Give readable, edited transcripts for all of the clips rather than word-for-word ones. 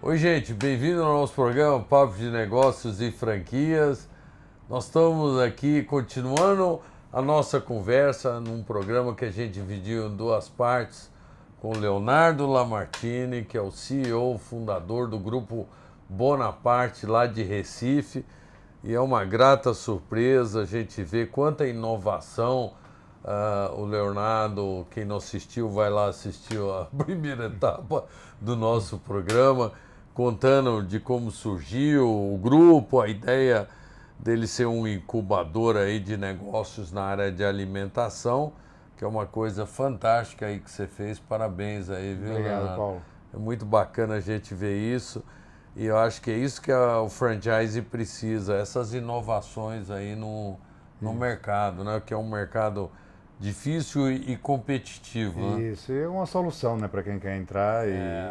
Oi, gente, bem-vindo ao nosso programa Papo de Negócios e Franquias. Nós estamos aqui continuando a nossa conversa num programa que a gente dividiu em duas partes com o Leonardo Lamartine, que é o CEO, fundador do Grupo Bonaparte, lá de Recife. E é uma grata surpresa a gente ver quanta inovação. O Leonardo, quem não assistiu, vai lá assistir a primeira etapa do nosso programa, contando de como surgiu o grupo, a ideia dele ser um incubador aí de negócios na área de alimentação, que é uma coisa fantástica aí que você fez. Parabéns aí, viu, Obrigado, Leonardo? Paulo. É muito bacana a gente ver isso. E eu acho que é isso que o franchise precisa, essas inovações aí no mercado, né? Que é um mercado difícil e competitivo, né? Isso, e é uma solução, né, para quem quer entrar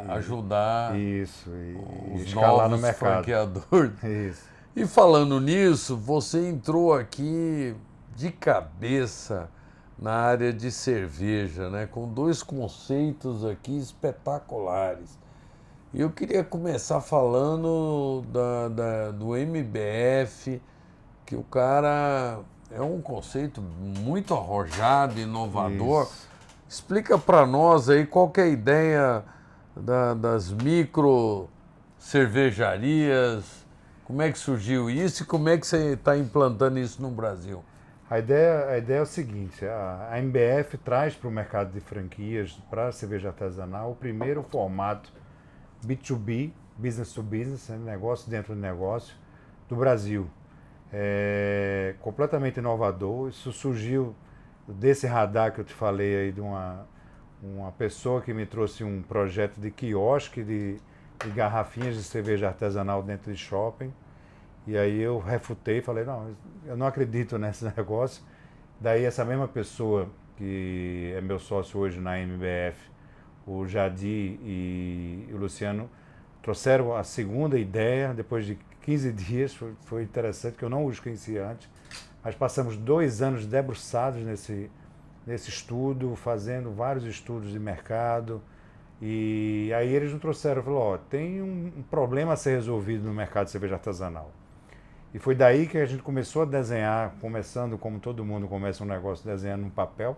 Ajudar isso, e os escalar no novos mercado. franqueadores. Isso. E falando nisso, você entrou aqui de cabeça na área de cerveja, né? Com dois conceitos aqui espetaculares. E eu queria começar falando do MBF, que o cara é um conceito muito arrojado, inovador. Isso. Explica para nós aí qual que é a ideia das micro cervejarias, como é que surgiu isso e como é que você está implantando isso no Brasil? A ideia é o seguinte, a MBF traz para o mercado de franquias, para a cerveja artesanal, o primeiro formato B2B, business to business, né, negócio dentro do negócio, do Brasil. É completamente inovador, isso surgiu desse radar que eu te falei aí de uma pessoa que me trouxe um projeto de quiosque de garrafinhas de cerveja artesanal dentro de shopping. E aí eu refutei, falei, não, eu não acredito nesse negócio. Daí essa mesma pessoa que é meu sócio hoje na MBF, o Jadi e o Luciano, trouxeram a segunda ideia, depois de 15 dias, foi interessante, que eu não os conhecia antes, mas passamos 2 anos debruçados nesse estudo, fazendo vários estudos de mercado, e aí eles nos trouxeram, falaram, ó, tem um problema a ser resolvido no mercado de cerveja artesanal. E foi daí que a gente começou a desenhar, começando como todo mundo começa um negócio desenhando no papel.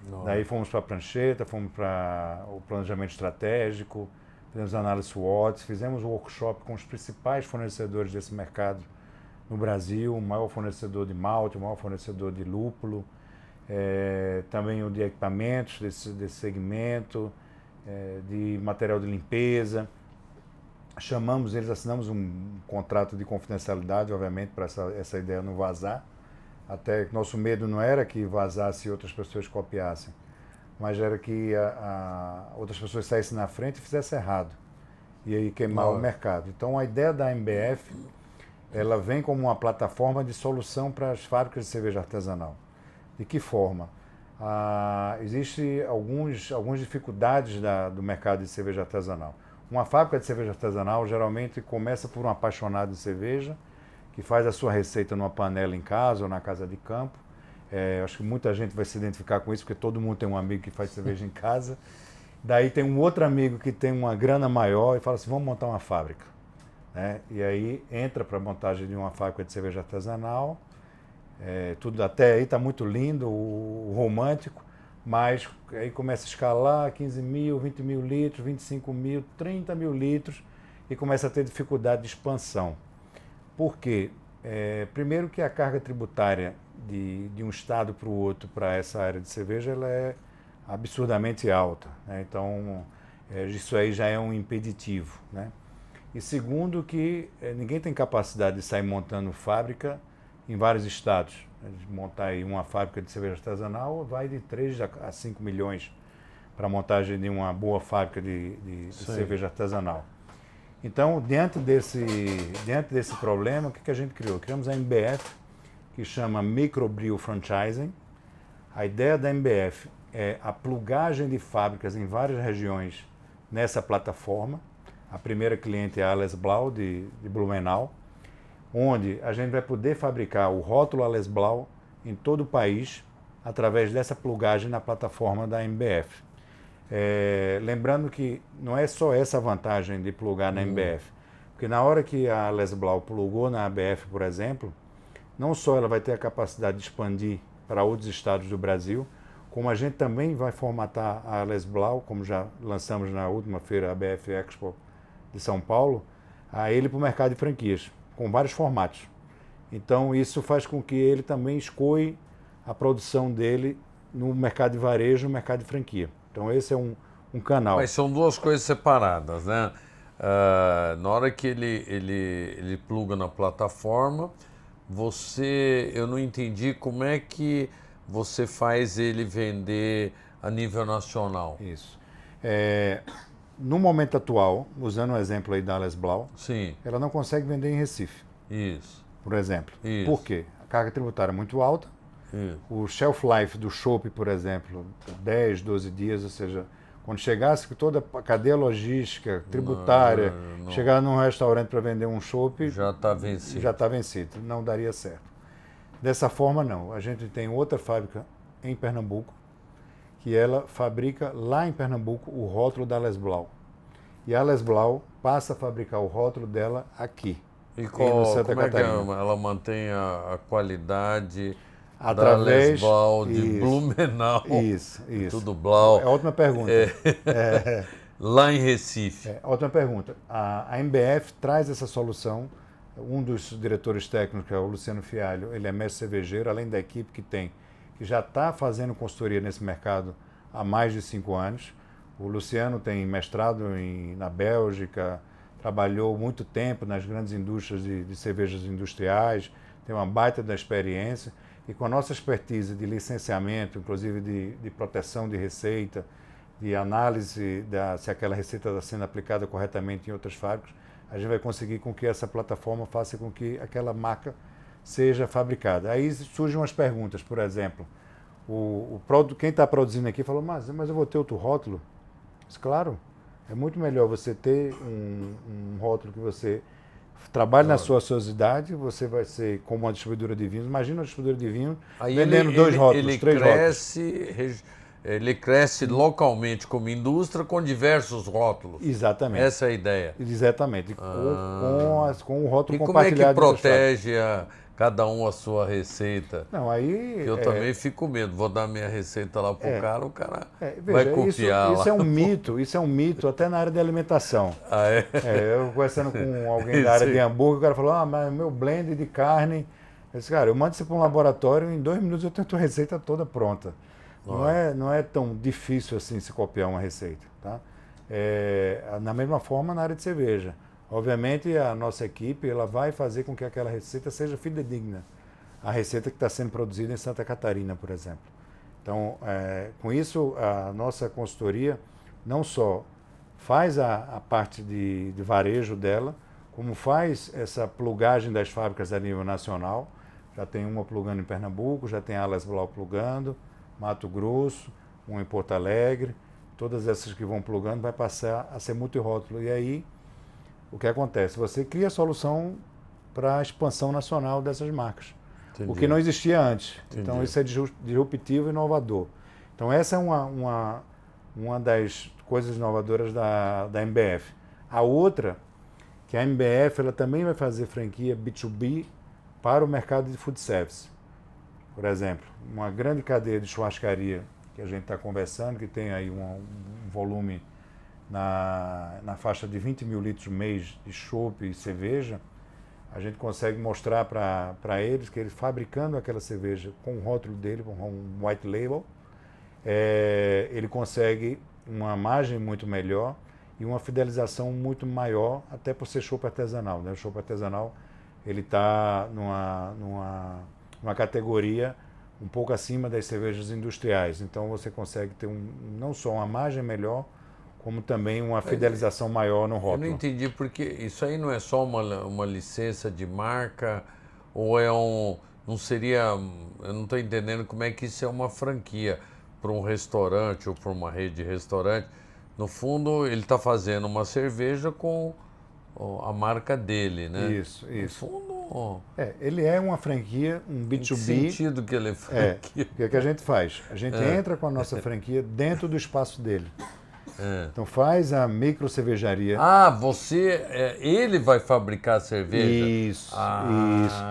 Não. Daí fomos para a prancheta, fomos para o planejamento estratégico, fizemos análise SWOT, fizemos um workshop com os principais fornecedores desse mercado no Brasil, o maior fornecedor de malte, o maior fornecedor de lúpulo, também o de equipamentos desse segmento, de material de limpeza. Chamamos eles, assinamos um contrato de confidencialidade, obviamente, para essa ideia não vazar. Até que nosso medo não era que vazasse e outras pessoas copiassem, mas era que outras pessoas saíssem na frente e fizessem errado. E aí queimar o mercado. Então a ideia da MBF, ela vem como uma plataforma de solução para as fábricas de cerveja artesanal. De que forma? Existem algumas dificuldades do mercado de cerveja artesanal. Uma fábrica de cerveja artesanal geralmente começa por um apaixonado de cerveja, que faz a sua receita numa panela em casa ou na casa de campo. Acho que muita gente vai se identificar com isso, porque todo mundo tem um amigo que faz cerveja em casa. Daí tem um outro amigo que tem uma grana maior e fala assim, vamos montar uma fábrica. E aí entra para a montagem de uma fábrica de cerveja artesanal. Tudo até aí está muito lindo, o romântico, mas aí começa a escalar 15 mil, 20 mil litros, 25 mil, 30 mil litros e começa a ter dificuldade de expansão. Por quê? Primeiro que a carga tributária de um estado para o outro para essa área de cerveja ela é absurdamente alta, né? Então isso aí já é um impeditivo, né? E segundo que ninguém tem capacidade de sair montando fábrica em vários estados. Montar aí uma fábrica de cerveja artesanal vai de 3 a 5 milhões para a montagem de uma boa fábrica de cerveja artesanal. Então, diante desse problema, o que a gente criou? Criamos a MBF, que chama Microbrew Franchising. A ideia da MBF é a plugagem de fábricas em várias regiões nessa plataforma. A primeira cliente é a Alles Blau, de Blumenau, onde a gente vai poder fabricar o rótulo Alles Blau em todo o país através dessa plugagem na plataforma da MBF. Lembrando que não é só essa vantagem de plugar na MBF, porque na hora que a Les Blau plugou na ABF, por exemplo, não só ela vai ter a capacidade de expandir para outros estados do Brasil, como a gente também vai formatar a Les Blau, como já lançamos na última feira, a ABF Expo de São Paulo, a ele para o mercado de franquias, com vários formatos. Então isso faz com que ele também escoe a produção dele no mercado de varejo, no mercado de franquia. Então esse é um canal. Mas são duas coisas separadas, né? Na hora que ele pluga na plataforma, eu não entendi como é que você faz ele vender a nível nacional. Isso. No momento atual, usando o exemplo aí da Les Blau, Sim. ela não consegue vender em Recife, Isso. por exemplo. Isso. Por quê? A carga tributária é muito alta, Isso. o shelf life do chopp, por exemplo, 10, 12 dias, ou seja, quando chegasse toda a cadeia logística, tributária, chegar num restaurante para vender um chopp, já está vencido. Já está vencido, não daria certo. Dessa forma, não. A gente tem outra fábrica em Pernambuco, que ela fabrica lá em Pernambuco o rótulo da Les Blau. E a Les Blau passa a fabricar o rótulo dela aqui, em Santa Catarina. Que ela mantém a qualidade através da Les Blau de Blumenau? Isso. Tudo Blau. É ótima pergunta. Lá em Recife. Ótima pergunta. A MBF traz essa solução. Um dos diretores técnicos, que é o Luciano Fialho, ele é mestre cervejeiro, além da equipe que já está fazendo consultoria nesse mercado há mais de 5 anos. O Luciano tem mestrado na Bélgica, trabalhou muito tempo nas grandes indústrias de cervejas industriais, tem uma baita da experiência, e com a nossa expertise de licenciamento, inclusive de proteção de receita, de análise se aquela receita está sendo aplicada corretamente em outras fábricas, a gente vai conseguir com que essa plataforma faça com que aquela marca seja fabricada. Aí surgem umas perguntas, por exemplo, quem está produzindo aqui falou, mas eu vou ter outro rótulo? Mas, claro, é muito melhor você ter um rótulo que você trabalhe na sua ociosidade, você vai ser como uma distribuidora de vinhos. Imagina uma distribuidora de vinho vendendo 2 rótulos, 3 rótulos. Ele cresce localmente como indústria com diversos rótulos. Exatamente. Essa é a ideia. Exatamente. Com o rótulo compartilhado. E como é que protege cada um a sua receita? Não, aí... Eu também fico com medo. Vou dar minha receita lá pro cara, o cara veja, vai copiar isso lá. Isso é um mito até na área de alimentação. Eu conversando com alguém da área de hambúrguer, o cara falou, mas meu blend de carne... Eu disse, cara, eu mando você para um laboratório, em 2 minutos eu tenho a tua receita toda pronta. Não é tão difícil assim se copiar uma receita. Tá? Na mesma forma na área de cerveja. Obviamente a nossa equipe ela vai fazer com que aquela receita seja fidedigna. A receita que está sendo produzida em Santa Catarina, por exemplo. Então, com isso, a nossa consultoria não só faz a parte de varejo dela, como faz essa plugagem das fábricas a nível nacional. Já tem uma plugando em Pernambuco, já tem a Les Blau plugando, Mato Grosso, um em Porto Alegre, todas essas que vão plugando vai passar a ser multirótulo. E aí, o que acontece? Você cria a solução para a expansão nacional dessas marcas. Entendi. O que não existia antes. Entendi. Então, isso é disruptivo e inovador. Então, essa é uma das coisas inovadoras da MBF. A outra, que a MBF ela também vai fazer franquia B2B para o mercado de food service. Por exemplo, uma grande cadeia de churrascaria que a gente está conversando, que tem aí um volume na faixa de 20 mil litros mês de chopp e cerveja, a gente consegue mostrar para eles que eles fabricando aquela cerveja com o rótulo dele, com um white label, ele consegue uma margem muito melhor e uma fidelização muito maior, até por ser chopp artesanal. Né? O chopp artesanal ele está numa categoria um pouco acima das cervejas industriais. Então você consegue ter não só uma margem melhor, como também uma fidelização maior no rótulo. Eu não entendi, porque isso aí não é só uma licença de marca, ou não seria, eu não estou entendendo como é que isso é uma franquia para um restaurante ou para uma rede de restaurante. No fundo, ele está fazendo uma cerveja com a marca dele, né? Isso. No fundo... ele é uma franquia, um B2B. Em que sentido que ele é franquia? O que a gente faz? A gente entra com a nossa franquia dentro do espaço dele. Então faz a micro cervejaria. Ah, ele vai fabricar a cerveja? Isso, isso.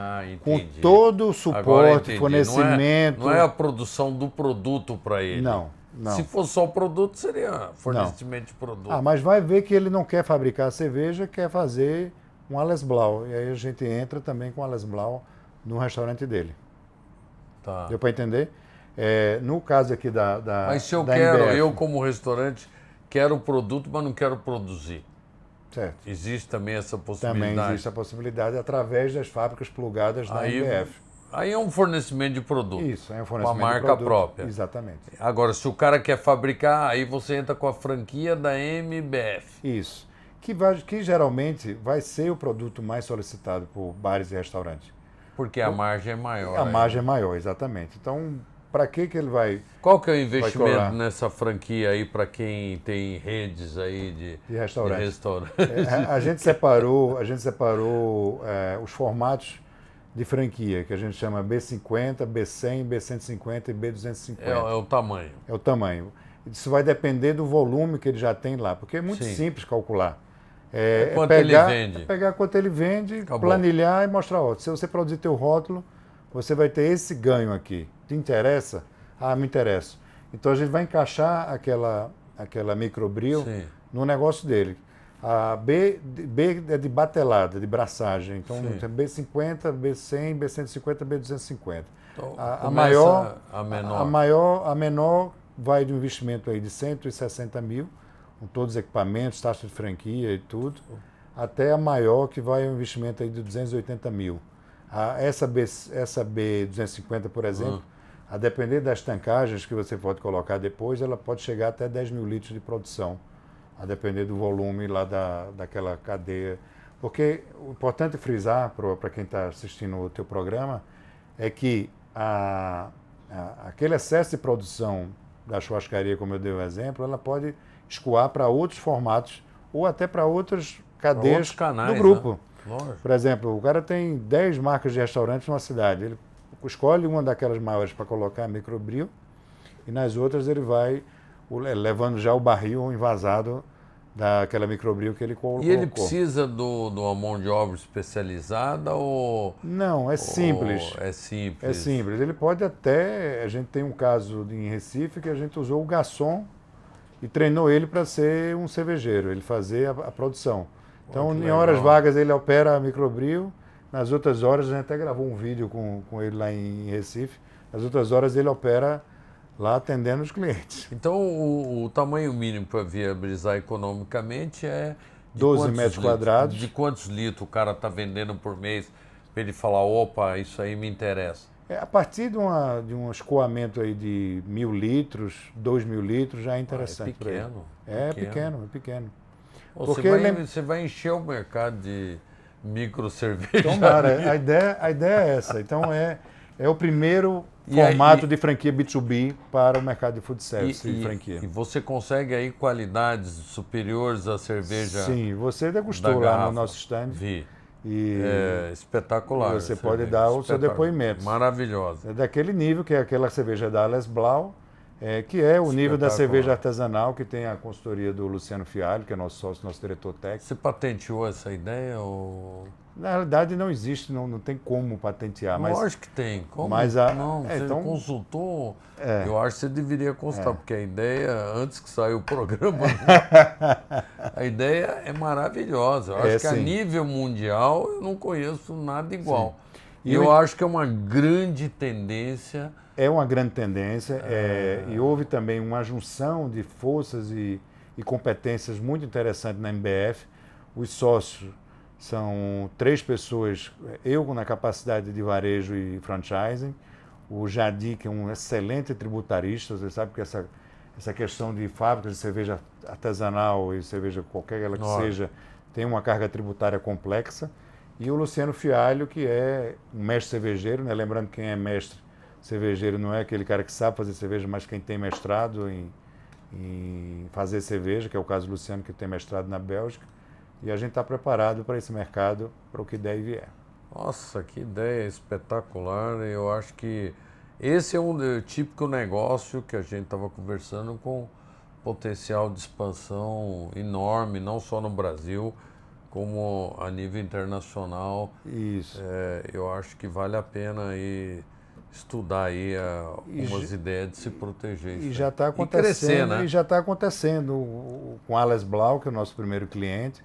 Com Entendi. todo o Agora suporte, entendi. fornecimento. Não é a produção do produto para ele. Não. Se fosse só o produto, seria fornecimento de produto. Mas vai ver que ele não quer fabricar a cerveja, quer fazer um Ales Blau. E aí a gente entra também com o Ales Blau no restaurante dele. Tá. Deu para entender? No caso aqui da Mas se da MBF, eu como restaurante, quero o produto, mas não quero produzir. certo. Existe também essa possibilidade? Também existe a possibilidade através das fábricas plugadas da MBF. Aí é um fornecimento de produto. Isso, é um Com fornecimento a marca de produto. própria. Exatamente. Agora, se o cara quer fabricar, aí você entra com a franquia da MBF. Isso. Que geralmente vai ser o produto mais solicitado por bares e restaurantes. Porque a margem é maior. A margem é maior, exatamente. Então, para que ele vai... Qual que é o cobrar? investimento nessa franquia aí para quem tem redes aí De restaurante. restaurante? A gente separou os formatos de franquia, que a gente chama B50, B100, B150 e B250. É o tamanho. É o tamanho. Isso vai depender do volume que ele já tem lá, porque é muito simples calcular. Quanto ele vende. Pegar quanto ele vende, Acabou. planilhar e mostrar. Ó, se você produzir teu rótulo, você vai ter esse ganho aqui. Te interessa? Ah, me interessa. Então a gente vai encaixar aquela microbril no negócio dele. A B é de batelada, de braçagem. Então tem B50, B100, B150, B250. Então, A menor vai de um investimento aí de 160 mil, com todos os equipamentos, taxa de franquia e tudo, até a maior que vai um investimento aí de 280 mil. Essa B250, por exemplo, a depender das tancagens que você pode colocar depois, ela pode chegar até 10 mil litros de produção, a depender do volume lá daquela cadeia. Porque o importante frisar para quem está assistindo o teu programa é que aquele excesso de produção da churrascaria, como eu dei o exemplo, ela pode escoar para outros formatos ou até para outras cadeias canais, do grupo. Né? Por exemplo, o cara tem 10 marcas de restaurantes numa cidade. Ele escolhe uma daquelas maiores para colocar a microbril e nas outras ele vai levando já o barril envasado daquela microbril que ele colocou. E ele precisa de uma mão de obra especializada ou... Não, é simples. É simples. É simples. Ele pode até... A gente tem um caso em Recife que a gente usou o garçom e treinou ele para ser um cervejeiro, ele fazer a produção. Então, em horas vagas ele opera a microbril, nas outras horas, a gente até gravou um vídeo com ele lá em Recife, nas outras horas ele opera lá atendendo os clientes. Então, o tamanho mínimo para viabilizar economicamente é... 12 metros quadrados. De quantos litros o cara está vendendo por mês para ele falar, opa, isso aí me interessa? A partir de um escoamento aí de 1.000 litros, 2.000 litros, já é interessante. É pequeno. É pequeno. Você vai encher o mercado de micro cerveja. Tomara, a ideia é essa. Então é o primeiro formato de franquia B2B para o mercado de food service e franquia. E você consegue aí qualidades superiores à cerveja? Sim, você degustou lá no nosso stand. Vi. É espetacular. Você pode dar o seu depoimento. Maravilhosa. É daquele nível que é aquela cerveja da Ales Blau, que é o nível da cerveja artesanal, que tem a consultoria do Luciano Fialho, que é nosso sócio, nosso diretor técnico. Você patenteou essa ideia? Ou... Na realidade não existe, não tem como patentear. Mas, lógico que tem. Como? Mas você então, consultou, eu acho que você deveria consultar, porque a ideia, antes que saia o programa, a ideia é maravilhosa. Eu acho que a nível mundial eu não conheço nada igual. E eu acho que é uma grande tendência. É uma grande tendência, e houve também uma junção de forças e competências muito interessante na MBF. Os sócios são 3 pessoas, eu na capacidade de varejo e franchising, o Jadi, que é um excelente tributarista, você sabe que essa questão de fábricas de cerveja artesanal e cerveja qualquer ela que seja, tem uma carga tributária complexa, e o Luciano Fialho, que é um mestre cervejeiro, né? Lembrando que quem é mestre cervejeiro não é aquele cara que sabe fazer cerveja, mas quem tem mestrado em fazer cerveja, que é o caso do Luciano, que tem mestrado na Bélgica. E a gente está preparado para esse mercado, para o que der e vier. Nossa, que ideia espetacular. Eu acho que esse é um típico negócio que a gente estava conversando com potencial de expansão enorme, não só no Brasil, como a nível internacional. Isso. Eu acho que vale a pena aí estudar aí algumas ideias de se proteger. E já está acontecendo. acontecendo, Né? e já está acontecendo com a Ales Blau, que é o nosso primeiro cliente.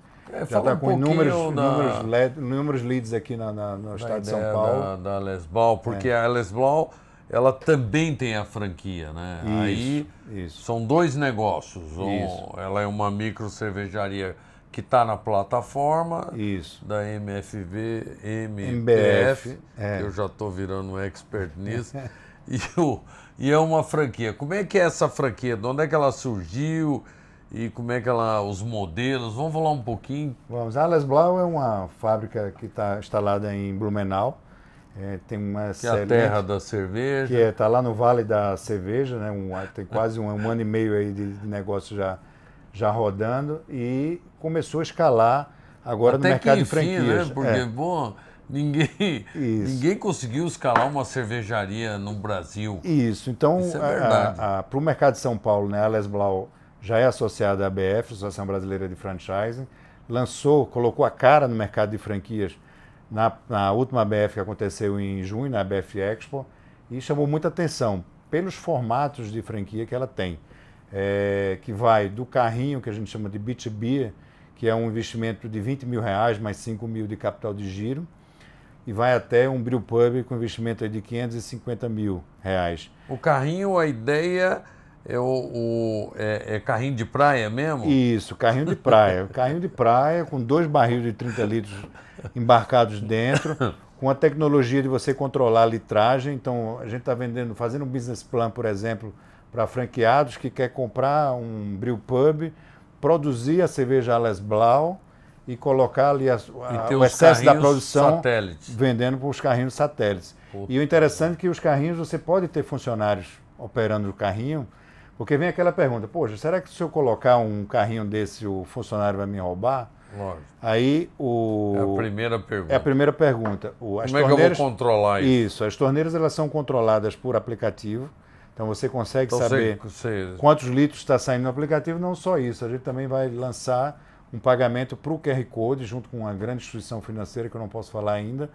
Já está com inúmeros leads aqui no estado de São Paulo. Da Ales Blau, porque a Ales Blau, ela também tem a franquia, né? Isso. São dois negócios. Ela é uma micro cervejaria que está na plataforma da MBF, que eu já estou virando um expert nisso, e é uma franquia. Como é que é essa franquia? De onde é que ela surgiu? E como é que os modelos? Vamos falar um pouquinho? Vamos. A Ales Blau é uma fábrica que está instalada em Blumenau. Tem uma que é a terra da cerveja. Que está lá no Vale da Cerveja, né? Tem quase um ano e meio aí de negócio já rodando, e começou a escalar agora no mercado de franquias. Né? Porque, bom, ninguém conseguiu escalar uma cervejaria no Brasil. Isso. Então, para o mercado de São Paulo, né, a Ales Blau já é associada à ABF, Associação Brasileira de Franchising, colocou a cara no mercado de franquias na última ABF que aconteceu em junho, na ABF Expo, e chamou muita atenção pelos formatos de franquia que ela tem. Que vai do carrinho, que a gente chama de B2B, que é um investimento de R$20 mil, mais 5 mil de capital de giro, e vai até um brewpub com investimento de R$550 mil. O carrinho, a ideia é carrinho de praia mesmo? Isso, carrinho de praia. Carrinho de praia com 2 barris de 30 litros embarcados dentro, com a tecnologia de você controlar a litragem. Então, a gente está fazendo um business plan, por exemplo, para franqueados que quer comprar um brewpub, produzir a cerveja Ales Blau e colocar ali o excesso da produção satélites, vendendo para os carrinhos satélites. E o interessante é que os carrinhos, você pode ter funcionários operando o carrinho, porque vem aquela pergunta, poxa, será que se eu colocar um carrinho desse, o funcionário vai me roubar? Lógico. Aí é a primeira pergunta. É a primeira pergunta. Como é que eu vou controlar isso? Isso, as torneiras elas são controladas por aplicativo. Então você consegue saber quantos litros está saindo no aplicativo. Não só isso, a gente também vai lançar um pagamento para o QR Code, junto com uma grande instituição financeira que eu não posso falar ainda,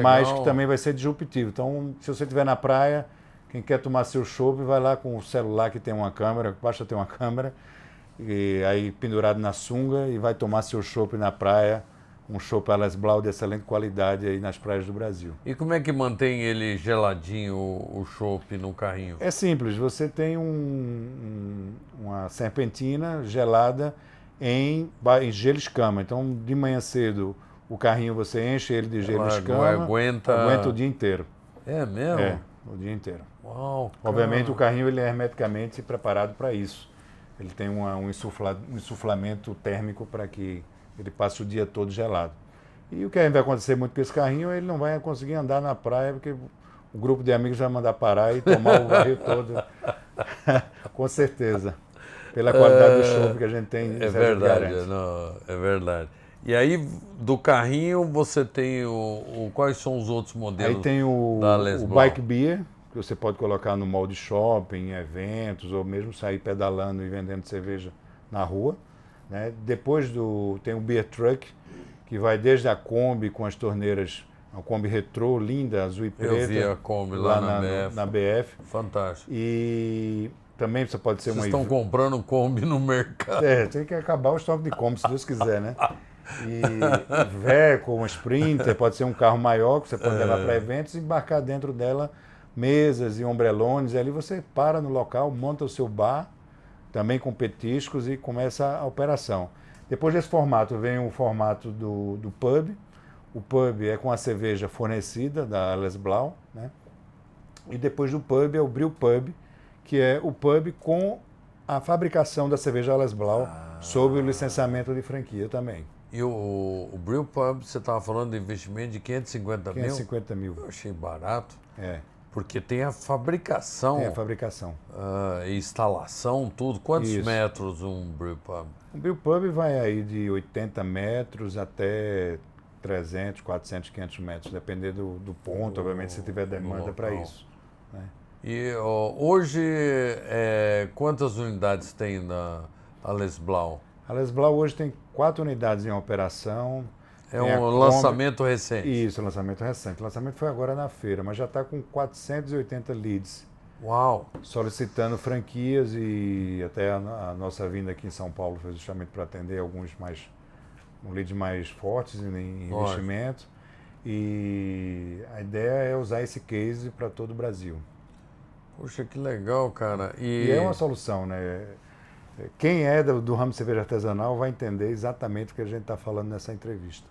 mas que também vai ser disruptivo. Então, se você estiver na praia, quem quer tomar seu chopp, vai lá com o celular que tem uma câmera, basta ter uma câmera, e aí pendurado na sunga, e vai tomar seu chopp na praia, um chopp Ales Blau de excelente qualidade aí nas praias do Brasil. E como é que mantém ele geladinho, o chopp no carrinho? É simples, você tem uma serpentina gelada em gelo escama. Então, de manhã cedo, o carrinho você enche ele de gelo escama, aguenta o dia inteiro. É mesmo? É, o dia inteiro. Uau, obviamente o carrinho ele é hermeticamente preparado para isso. Ele tem um insuflamento térmico para que ele passe o dia todo gelado. E o que vai acontecer muito com esse carrinho, ele não vai conseguir andar na praia, porque o grupo de amigos vai mandar parar e tomar o barril todo. Com certeza. Pela qualidade do chopp que a gente tem. É verdade, é verdade. E aí, do carrinho, você tem quais são os outros modelos? Aí tem o Bike Beer, que você pode colocar no mall de shopping, em eventos, ou mesmo sair pedalando e vendendo cerveja na rua. Né? Depois tem o Beer Truck, que vai desde a Kombi com as torneiras, uma Kombi retrô, linda, azul e preta. Eu vi a Kombi lá na BF. Fantástico. E também você pode ser Vocês estão comprando Kombi no mercado. Tem que acabar o estoque de Kombi, se Deus quiser, né? E Veco, um Sprinter, pode ser um carro maior que você pode levar para eventos e embarcar dentro dela mesas e ombrelones. E ali você para no local, monta o seu bar, também com petiscos, e começa a operação. Depois desse formato vem o formato do pub. O pub é com a cerveja fornecida da Ales Blau, né? E depois do pub é o brewpub, que é o pub com a fabricação da cerveja Ales Blau, sob o licenciamento de franquia também. E o brewpub, você estava falando de investimento de 550 mil? 550 mil. Eu achei barato. É. Porque tem a fabricação. Tem a fabricação. Instalação, tudo. Quantos Isso. metros um brewpub? Um brewpub vai aí de 80 metros até 300, 400, 500 metros, dependendo do ponto, obviamente, se tiver demanda para isso. Né? E hoje, quantas unidades tem na Ales Blau? A Les Blau hoje tem 4 unidades em operação. É Tem a um Kombi- lançamento recente. Isso, lançamento recente. O lançamento foi agora na feira, mas já está com 480 leads, Uau! solicitando franquias e até a nossa vinda aqui em São Paulo foi justamente para atender leads mais fortes em investimento. E a ideia é usar esse case para todo o Brasil. Puxa, que legal, cara. E é uma solução, né? Quem é do ramo de cerveja artesanal vai entender exatamente o que a gente está falando nessa entrevista.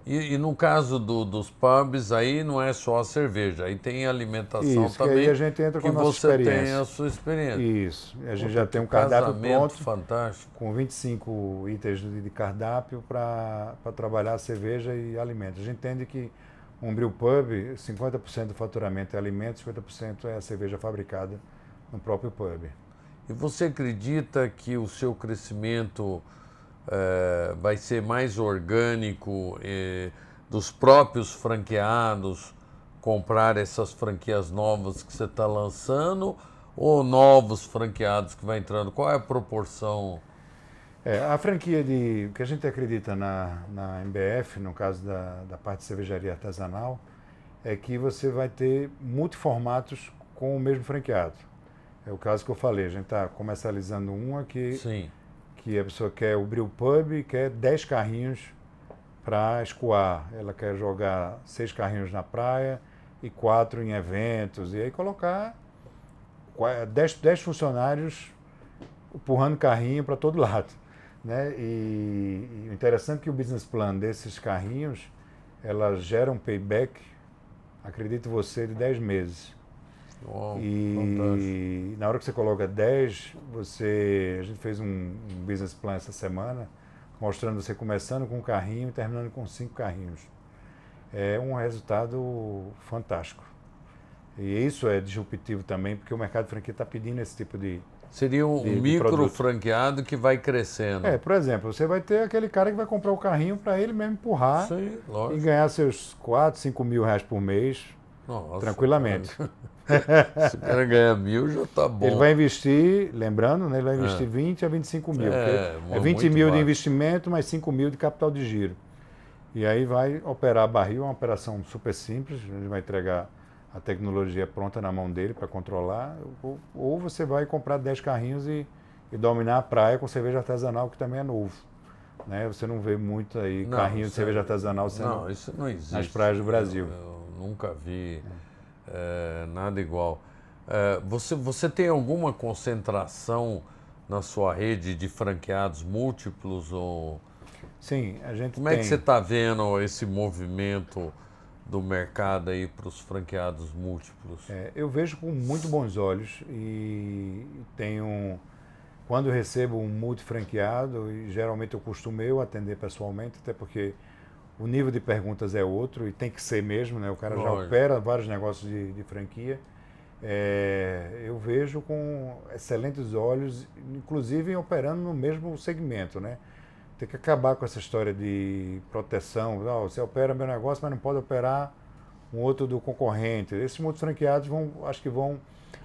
E no caso dos pubs, aí não é só a cerveja, aí tem alimentação Isso, também. que aí a gente entra com que a nossa você experiência. tem a sua experiência. Isso, a gente Puta, já tem um que cardápio casamento pronto, fantástico. com 25 itens de cardápio para trabalhar cerveja e alimentos. A gente entende que um brew pub, 50% do faturamento é alimentos, 50% é a cerveja fabricada no próprio pub. E você acredita que o seu crescimento vai ser mais orgânico dos próprios franqueados comprar essas franquias novas que você está lançando ou novos franqueados que vai entrando? Qual é a proporção? A franquia o que a gente acredita na MBF, no caso da parte de cervejaria artesanal, é que você vai ter multiformatos com o mesmo franqueado. É o caso que eu falei, a gente está comercializando uma Sim. que a pessoa quer o brew pub e quer 10 carrinhos para escoar. Ela quer jogar 6 carrinhos na praia e 4 em eventos. E aí colocar 10 funcionários empurrando carrinho para todo lado. Né? E o interessante é que o business plan desses carrinhos, ela gera um payback, acredito você, de 10 meses. Oh, E na hora que você coloca 10, a gente fez um business plan essa semana, mostrando você começando com um carrinho e terminando com 5 carrinhos. É um resultado fantástico. E isso é disruptivo também, porque o mercado de franquia está pedindo esse tipo de seria um micro franqueado que vai crescendo. Por exemplo, você vai ter aquele cara que vai comprar o carrinho para ele mesmo empurrar. Sim, lógico. E ganhar seus 4, 5 mil reais por mês. Nossa, tranquilamente. Se o cara ganhar 1.000, já tá bom. Ele vai investir, lembrando, né, ele vai investir 20 a 25 mil. É 20 mil de investimento, mais 5 mil de capital de giro. E aí vai operar barril, uma operação super simples, a gente vai entregar a tecnologia pronta na mão dele para controlar, ou você vai comprar 10 carrinhos e dominar a praia com cerveja artesanal, que também é novo. Né? Você não vê muito aí carrinho de cerveja artesanal sendo isso não existe nas praias do Brasil. Eu nunca vi nada igual. Você tem alguma concentração na sua rede de franqueados múltiplos? Ou... Sim, a gente Como é que você está vendo esse movimento do mercado aí para os franqueados múltiplos? Eu vejo com muito bons olhos e quando eu recebo um multifranqueado, e geralmente eu costumo atender pessoalmente, até porque o nível de perguntas é outro e tem que ser mesmo, né? O cara já opera vários negócios de franquia. Eu vejo com excelentes olhos, inclusive operando no mesmo segmento, né? Tem que acabar com essa história de proteção. Você opera meu negócio, mas não pode operar um outro do concorrente. Esses multifranqueados acho que vão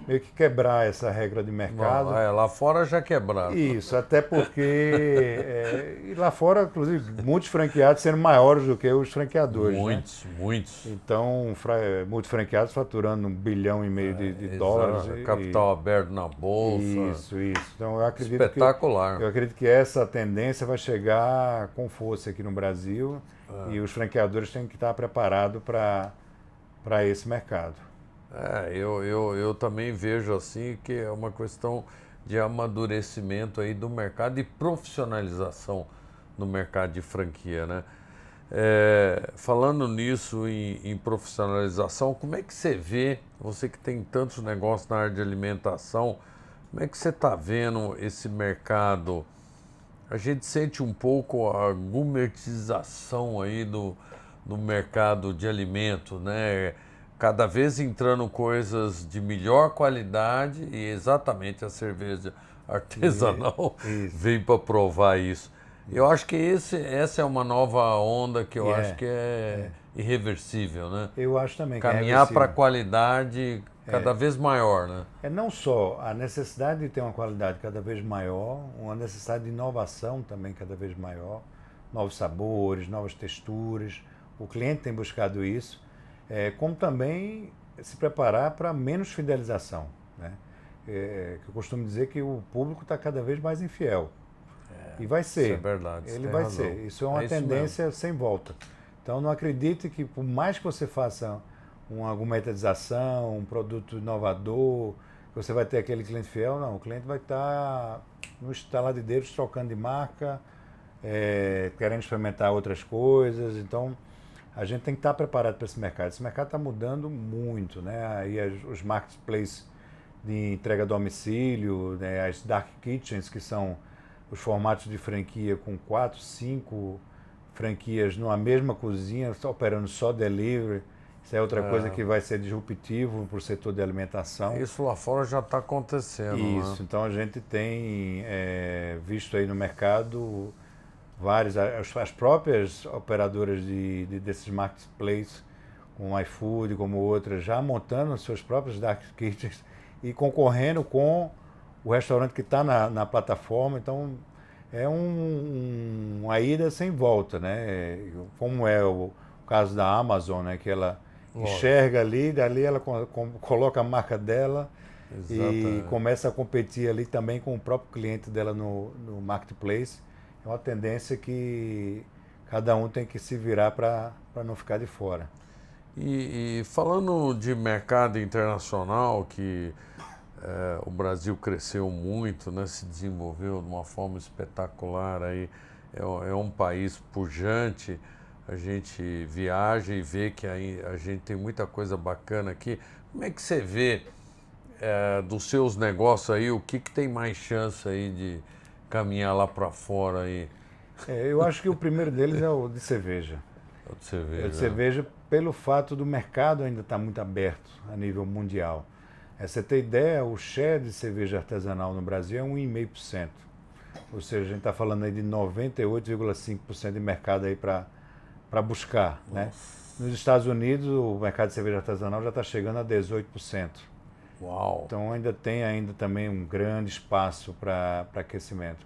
meio que quebrar essa regra de mercado. Lá fora já quebraram. Isso, até porque e lá fora, inclusive, muitos franqueados sendo maiores do que os franqueadores. Muitos. Então, multifranqueados faturando 1,5 bilhão de dólares. Capital aberto na bolsa. Isso. Então, eu acredito espetacular. Eu acredito que essa tendência vai chegar com força aqui no Brasil e os franqueadores têm que estar preparados para esse mercado. Eu também vejo assim que é uma questão de amadurecimento aí do mercado e profissionalização no mercado de franquia, né? Falando nisso em profissionalização, como é que você vê, você que tem tantos negócios na área de alimentação, como é que você está vendo esse mercado? A gente sente um pouco a gourmetização aí do mercado de alimentos, né? Cada vez entrando coisas de melhor qualidade e exatamente a cerveja artesanal vem para provar isso. Eu acho que essa é uma nova onda que eu acho que irreversível, né? Eu acho também que Caminhar para a qualidade cada vez maior, né? É não só a necessidade de ter uma qualidade cada vez maior, uma necessidade de inovação também cada vez maior, novos sabores, novas texturas. O cliente tem buscado isso, como também se preparar para menos fidelização, né? Que eu costumo dizer que o público está cada vez mais infiel. E vai ser. Isso é verdade. Ele vai ser. Isso é uma tendência sem volta. Então não acredite que por mais que você faça uma gourmetização, um produto inovador, você vai ter aquele cliente fiel, não. O cliente vai estar no estalar de dedos, trocando de marca, querendo experimentar outras coisas. Então a gente tem que estar preparado para esse mercado. Esse mercado está mudando muito, né? Aí os marketplaces de entrega a domicílio, né? As dark kitchens, que são os formatos de franquia com 4, 5 franquias numa mesma cozinha, operando só delivery. Isso é outra coisa que vai ser disruptivo para o setor de alimentação. Isso lá fora já está acontecendo. Isso, né? Então a gente tem visto aí no mercado várias, as próprias operadoras desses marketplaces, como o iFood, como outras, já montando seus próprios dark kitchens e concorrendo com o restaurante que está na plataforma. Então é uma ida sem volta, né? Como é o caso da Amazon, né? Que ela enxerga ali, dali ela coloca a marca dela. Exatamente. E começa a competir ali também com o próprio cliente dela no marketplace. É uma tendência que cada um tem que se virar para não ficar de fora. E falando de mercado internacional, que o Brasil cresceu muito, né, se desenvolveu de uma forma espetacular, aí, é um país pujante, a gente viaja e vê que aí a gente tem muita coisa bacana aqui. Como é que você vê dos seus negócios aí, o que tem mais chance aí de caminhar lá para fora aí? Eu acho que o primeiro deles é o de cerveja. O de cerveja. É o de cerveja pelo fato do mercado ainda estar muito aberto a nível mundial. Você ter ideia, o share de cerveja artesanal no Brasil é 1,5%. Ou seja, a gente está falando aí de 98,5% de mercado aí para buscar. Né? Nos Estados Unidos, o mercado de cerveja artesanal já está chegando a 18%. Uau! Então ainda tem também um grande espaço para aquecimento.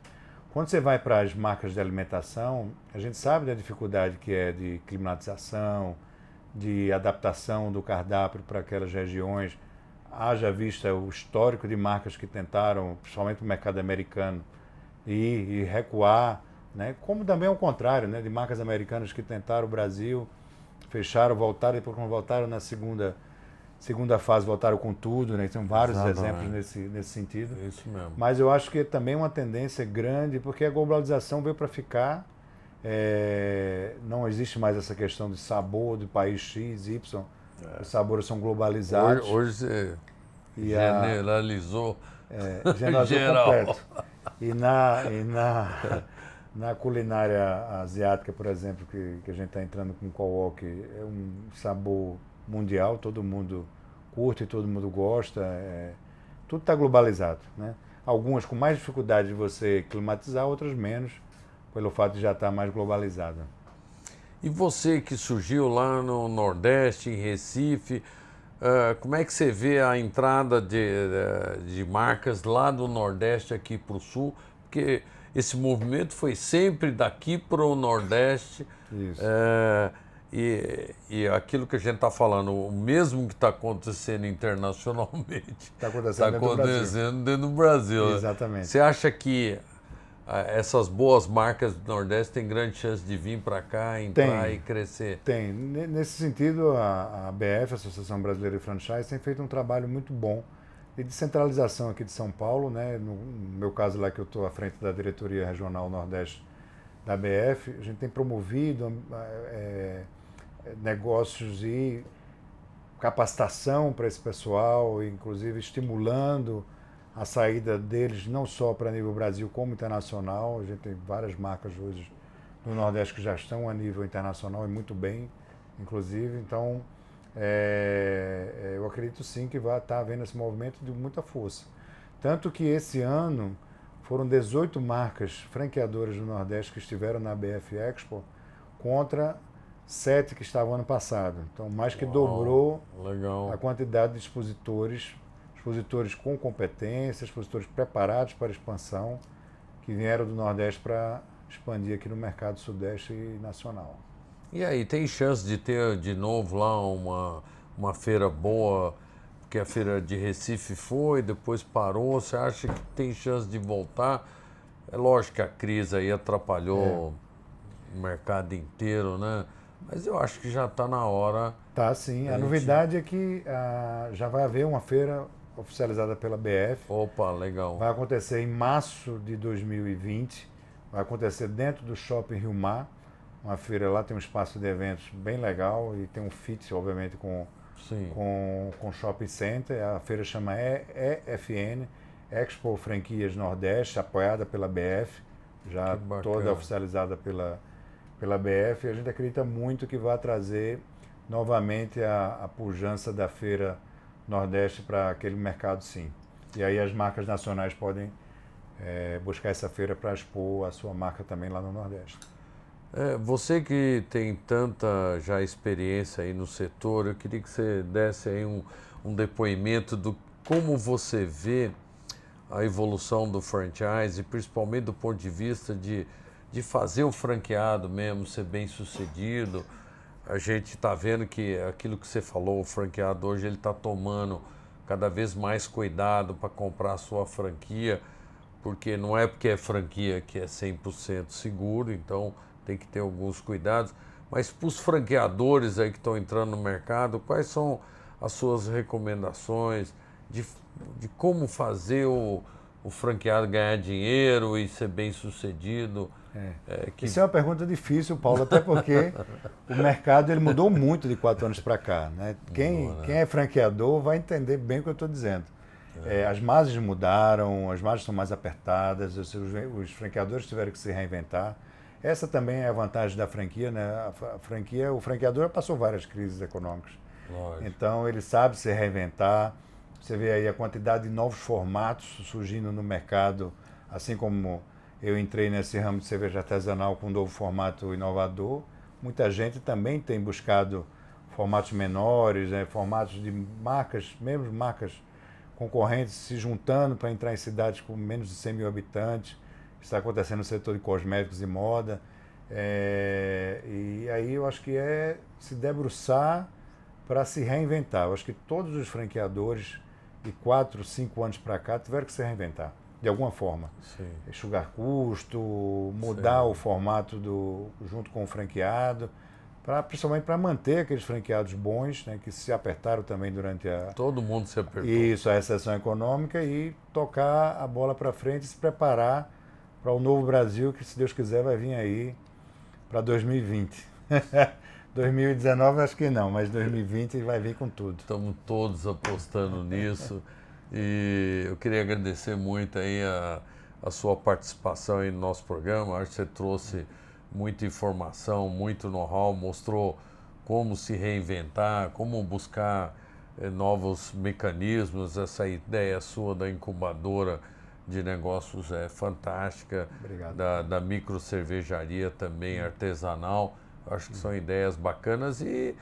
Quando você vai para as marcas de alimentação, a gente sabe da dificuldade que é de climatização, de adaptação do cardápio para aquelas regiões. Haja vista o histórico de marcas que tentaram, principalmente no mercado americano, ir recuar, né? Como também ao contrário, né? De marcas americanas que tentaram o Brasil, fecharam, voltaram, depois quando voltaram na segunda fase, voltaram com tudo, né? Tem vários exemplos nesse sentido. Isso mesmo. Mas eu acho que é também uma tendência grande, porque a globalização veio para ficar. Não existe mais essa questão de sabor do país X, Y. Os sabores são globalizados. Hoje você generalizou. Generalizou completo. E na culinária asiática, por exemplo, que a gente está entrando com o co-wok, é um sabor mundial, todo mundo curte, todo mundo gosta. Tudo está globalizado. Né? Algumas com mais dificuldade de você climatizar, outras menos, pelo fato de já estar mais globalizada. E você que surgiu lá no Nordeste, em Recife, como é que você vê a entrada de marcas lá do Nordeste aqui para o Sul? Porque esse movimento foi sempre daqui para o Nordeste. Isso. E aquilo que a gente está falando, o mesmo que está acontecendo internacionalmente, está acontecendo dentro do Brasil. Exatamente. Você acha que essas boas marcas do Nordeste têm grande chance de vir para cá, entrar e crescer? Tem. Nesse sentido, a ABF, a Associação Brasileira de Franchise, tem feito um trabalho muito bom de descentralização aqui de São Paulo. Né? No meu caso lá, que eu estou à frente da Diretoria Regional Nordeste da ABF, a gente tem promovido negócios e capacitação para esse pessoal, inclusive estimulando a saída deles não só para nível Brasil como internacional. A gente tem várias marcas hoje no Nordeste que já estão a nível internacional e muito bem, inclusive. Então, eu acredito sim que vai estar havendo esse movimento de muita força. Tanto que esse ano foram 18 marcas franqueadoras do Nordeste que estiveram na BF Expo contra 7 que estavam ano passado. Então, mais que Uau, dobrou legal. a quantidade de expositores com competência, expositores preparados para expansão, que vieram do Nordeste para expandir aqui no mercado Sudeste e nacional. E aí, tem chance de ter de novo lá uma feira boa, porque a feira de Recife foi, depois parou, você acha que tem chance de voltar? É lógico que a crise aí atrapalhou o mercado inteiro, né? Mas eu acho que já está na hora. Tá, sim. A novidade é que já vai haver uma feira oficializada pela BF. Opa, legal. Vai acontecer em março de 2020. Vai acontecer dentro do Shopping Rio Mar. Uma feira lá, tem um espaço de eventos bem legal e tem um fit, obviamente, com Shopping Center. A feira chama EFN, Expo Franquias Nordeste, apoiada pela BF, já toda oficializada pela BF. E a gente acredita muito que vai trazer novamente a pujança da feira Nordeste para aquele mercado, sim. E aí as marcas nacionais podem buscar essa feira para expor a sua marca também lá no Nordeste. Você que tem tanta já experiência aí no setor, eu queria que você desse aí um depoimento do como você vê a evolução do franchise, principalmente do ponto de vista de fazer o franqueado mesmo ser bem sucedido. A gente está vendo que aquilo que você falou, o franqueado hoje ele está tomando cada vez mais cuidado para comprar a sua franquia, porque não é porque é franquia que é 100% seguro, então tem que ter alguns cuidados. Mas para os franqueadores aí que estão entrando no mercado, quais são as suas recomendações de como fazer o franqueado ganhar dinheiro e ser bem sucedido? Isso é uma pergunta difícil, Paulo, até porque o mercado ele mudou muito de 4 anos para cá. Né? Quem é franqueador vai entender bem o que eu estou dizendo. As margens mudaram, as margens estão mais apertadas, os franqueadores tiveram que se reinventar. Essa também é a vantagem da franquia, né? O franqueador passou várias crises econômicas. Lógico. Então ele sabe se reinventar. Você vê aí a quantidade de novos formatos surgindo no mercado, assim como eu entrei nesse ramo de cerveja artesanal com um novo formato inovador. Muita gente também tem buscado formatos menores, né? Formatos de marcas, mesmo marcas concorrentes se juntando para entrar em cidades com menos de 100 mil habitantes. Está acontecendo no setor de cosméticos e moda. E aí eu acho que é se debruçar para se reinventar. Eu acho que todos os franqueadores de 4, 5 anos para cá tiveram que se reinventar, de alguma forma. Sim. Enxugar custo, mudar o formato junto com o franqueado, principalmente para manter aqueles franqueados bons, né, que se apertaram também durante Todo mundo se apertou. Isso, a recessão econômica, e tocar a bola para frente e se preparar para o novo Brasil, que, se Deus quiser, vai vir aí para 2020. 2019 acho que não, mas 2020 vai vir com tudo. Estamos todos apostando nisso. E eu queria agradecer muito aí a sua participação aí no nosso programa. Acho que você trouxe muita informação, muito know-how, mostrou como se reinventar, como buscar novos mecanismos. Essa ideia sua da incubadora de negócios é fantástica. Obrigado. Da micro cervejaria também artesanal. Acho que são ideias bacanas e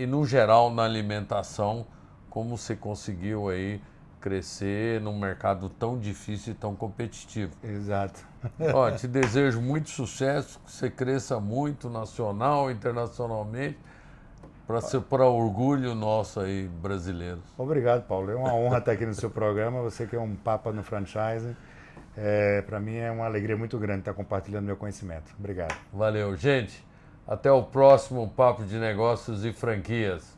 no geral na alimentação, como você conseguiu aí crescer num mercado tão difícil e tão competitivo. Exato. Ó, te desejo muito sucesso, que você cresça muito nacional, internacionalmente, para ser para orgulho nosso aí brasileiro. Obrigado, Paulo. É uma honra estar aqui no seu programa. Você que é um papa no franchising. Para mim é uma alegria muito grande estar compartilhando meu conhecimento. Obrigado. Valeu, gente. Até o próximo Papo de Negócios e Franquias.